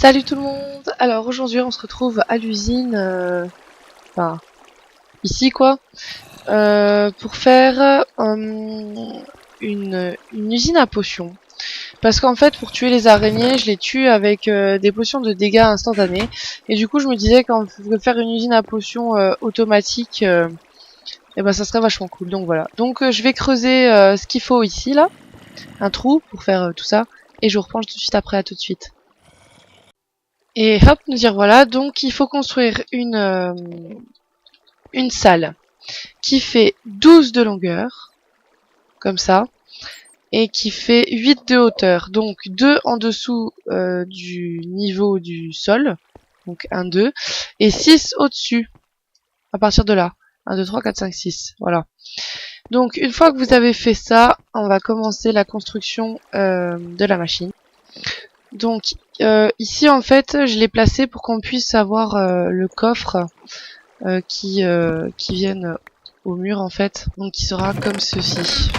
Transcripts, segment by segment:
Salut tout le monde. Alors aujourd'hui on se retrouve à l'usine, enfin ici quoi, pour faire une usine à potions. Parce qu'en fait pour tuer les araignées je les tue avec des potions de dégâts instantanés. Et du coup je me disais qu'en faire une usine à potions automatique, et ben ça serait vachement cool. Donc voilà. Donc je vais creuser ce qu'il faut ici là, un trou pour faire tout ça. Et je vous reprends tout de suite après, à tout de suite. Et hop, nous dire voilà, donc il faut construire une salle qui fait 12 de longueur, comme ça, et qui fait 8 de hauteur. Donc 2 en dessous du niveau du sol, donc 1, 2, et 6 au-dessus, à partir de là. 1, 2, 3, 4, 5, 6, voilà. Donc une fois que vous avez fait ça, on va commencer la construction de la machine. Donc ici en fait je l'ai placé pour qu'on puisse avoir le coffre qui vienne au mur en fait, donc qui sera comme ceci.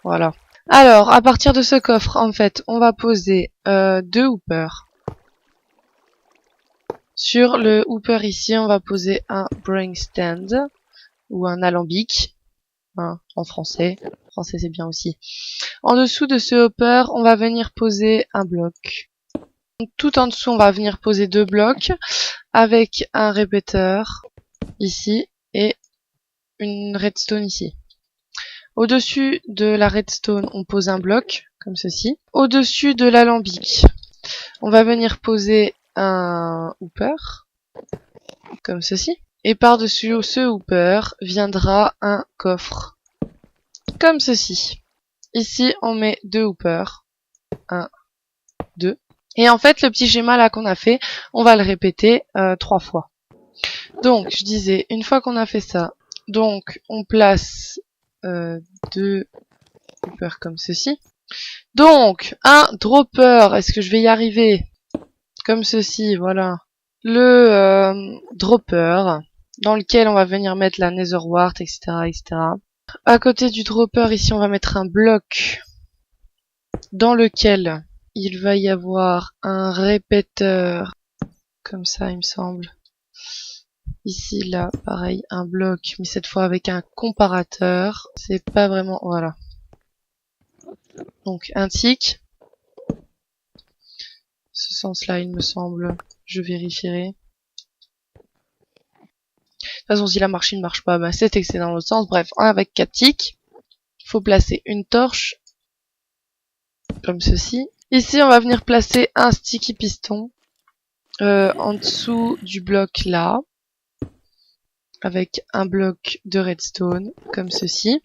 Voilà. Alors à partir de ce coffre en fait on va poser 2 hoopers. Sur le hooper ici on va poser un brewing stand ou un alambic, hein, en français. Français c'est bien aussi. En dessous de ce hopper on va venir poser un bloc. Donc, tout en dessous on va venir poser 2 blocs avec un répéteur ici et une redstone ici. Au-dessus de la redstone, on pose un bloc, comme ceci. Au-dessus de l'alambic, on va venir poser un hooper, comme ceci. Et par-dessus ce hooper viendra un coffre, comme ceci. Ici, on met 2 hoopers. 1, 2. Et en fait, le petit schéma là qu'on a fait, on va le répéter 3 fois. Donc, je disais, une fois qu'on a fait ça, donc on place 2 hoopers comme ceci. Donc, un dropper, est-ce que je vais y arriver? Comme ceci, voilà. Le dropper, dans lequel on va venir mettre la nether wart, etc., etc. À côté du dropper, ici, on va mettre un bloc dans lequel il va y avoir un répéteur, comme ça, il me semble. Ici, là, pareil, un bloc, mais cette fois avec un comparateur. C'est pas vraiment... Voilà. Donc, un tick. Ce sens-là, il me semble. Je vérifierai. De toute façon, si la machine ne marche pas, bah, c'est que c'est dans l'autre sens. Bref, avec 4 ticks. Il faut placer une torche. Comme ceci. Ici, on va venir placer un sticky piston. En dessous du bloc là. Avec un bloc de redstone. Comme ceci.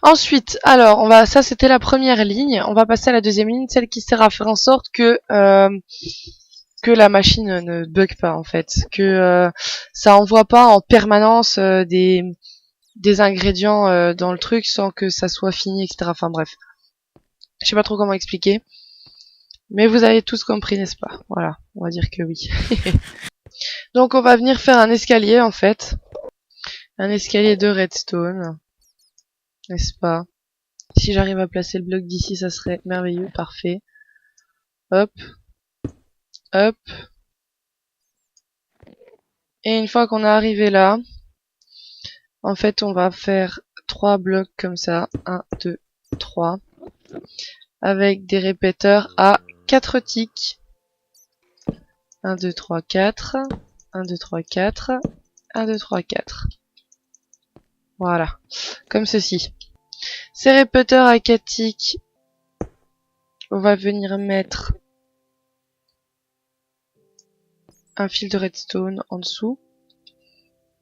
Ensuite, alors, ça c'était la première ligne. On va passer à la deuxième ligne, celle qui sert à faire en sorte que la machine ne bug pas en fait, que ça envoie pas en permanence des ingrédients dans le truc sans que ça soit fini, etc. Enfin bref, je sais pas trop comment expliquer, mais vous avez tous compris, n'est-ce pas? Voilà, on va dire que oui. Donc on va venir faire un escalier en fait, un escalier de redstone, n'est-ce pas? Si j'arrive à placer le bloc d'ici, ça serait merveilleux, parfait. Hop, hop. Et une fois qu'on est arrivé là, en fait, on va faire 3 blocs comme ça. 1, 2, 3. Avec des répéteurs à 4 ticks. 1, 2, 3, 4. 1, 2, 3, 4. 1, 2, 3, 4. Voilà. Comme ceci. Ces répéteurs à 4 ticks, on va venir mettre un fil de redstone en dessous.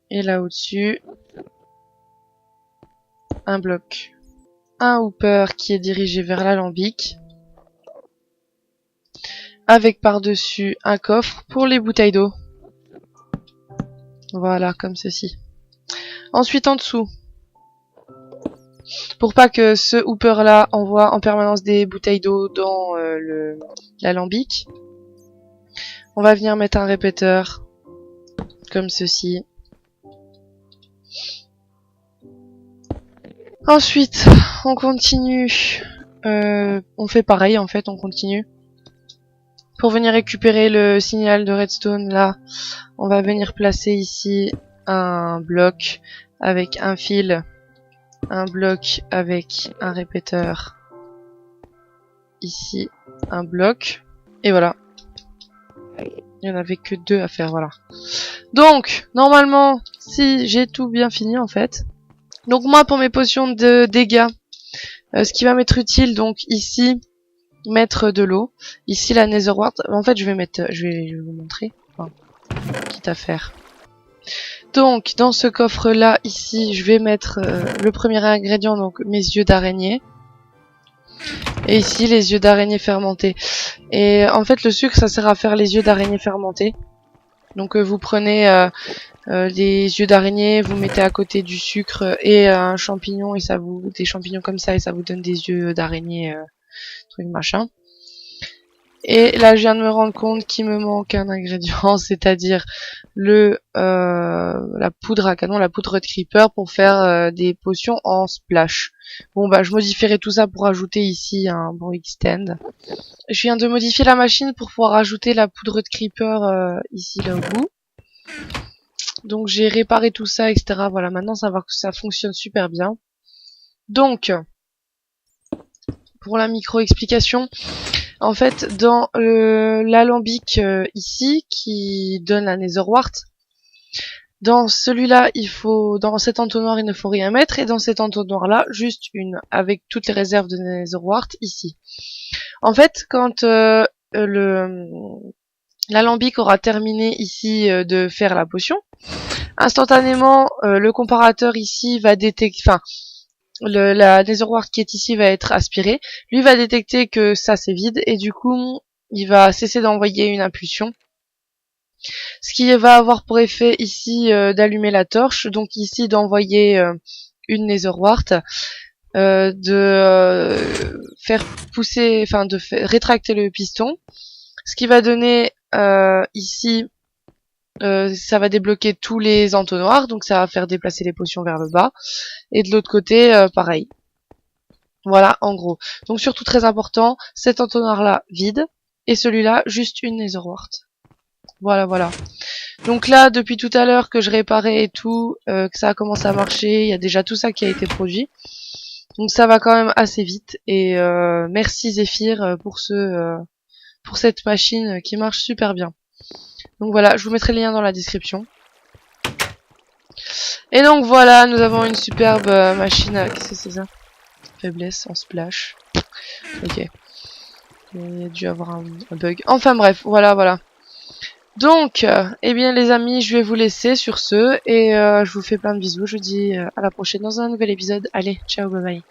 Et là au-dessus, un bloc. Un hooper qui est dirigé vers l'alambic. Avec par-dessus un coffre pour les bouteilles d'eau. Voilà, comme ceci. Ensuite en dessous, pour pas que ce hooper là envoie en permanence des bouteilles d'eau dans l'alambic, on va venir mettre un répéteur comme ceci. Ensuite on continue, on fait pareil en fait, on continue Pour venir récupérer le signal de redstone, là, on va venir placer ici un bloc avec un fil, un bloc avec un répéteur, ici un bloc, et voilà. Il n'y en avait que 2 à faire, voilà. Donc, normalement, si j'ai tout bien fini en fait. Donc moi, pour mes potions de dégâts, ce qui va m'être utile, donc ici, mettre de l'eau. Ici, la Nether Wart. En fait, je vais vous montrer. Enfin, quitte à faire. Donc, dans ce coffre-là, ici, je vais mettre le premier ingrédient, donc mes yeux d'araignée. Et ici, les yeux d'araignée fermentés. Et en fait, le sucre, ça sert à faire les yeux d'araignée fermentés. Donc, vous prenez les yeux d'araignée, vous mettez à côté du sucre et un champignon, et ça vous, des champignons comme ça, et ça vous donne des yeux d'araignée, truc machin. Et là, je viens de me rendre compte qu'il me manque un ingrédient, c'est-à-dire la poudre à canon, la poudre de creeper pour faire des potions en splash. Bon bah, je modifierai tout ça pour ajouter ici un bon extend. Je viens de modifier la machine pour pouvoir ajouter la poudre de creeper ici là au bout. Donc j'ai réparé tout ça, etc. Voilà, maintenant ça va que ça fonctionne super bien. Donc, pour la micro-explication, en fait, dans l'alambic ici, qui donne la Nether Wart, dans celui-là, dans cet entonnoir, il ne faut rien mettre, et dans cet entonnoir-là, juste une, avec toutes les réserves de Nether Wart ici. En fait, quand l'alambic aura terminé ici de faire la potion, instantanément, le comparateur ici va détecter, enfin, la Nether Wart qui est ici va être aspirée. Lui va détecter que ça c'est vide et du coup il va cesser d'envoyer une impulsion. Ce qui va avoir pour effet ici d'allumer la torche, donc ici d'envoyer une Nether Wart, de faire pousser, enfin de rétracter le piston. Ce qui va donner ici ça va débloquer tous les entonnoirs, donc ça va faire déplacer les potions vers le bas. Et de l'autre côté, pareil. Voilà, en gros. Donc surtout très important, cet entonnoir-là vide, et celui-là juste une Nether Wart. Voilà, voilà. Donc là, depuis tout à l'heure que je réparais et tout, que ça a commencé à marcher, il y a déjà tout ça qui a été produit. Donc ça va quand même assez vite. Et merci Zephyr pour cette machine qui marche super bien. Donc voilà, je vous mettrai le lien dans la description. Et donc voilà, nous avons une superbe machine. Qu'est-ce que c'est ça? Faiblesse en splash. Ok. Il y a dû avoir un bug. Enfin bref, voilà. Donc, eh bien les amis, je vais vous laisser sur ce. Et je vous fais plein de bisous. Je vous dis à la prochaine dans un nouvel épisode. Allez, ciao, bye bye.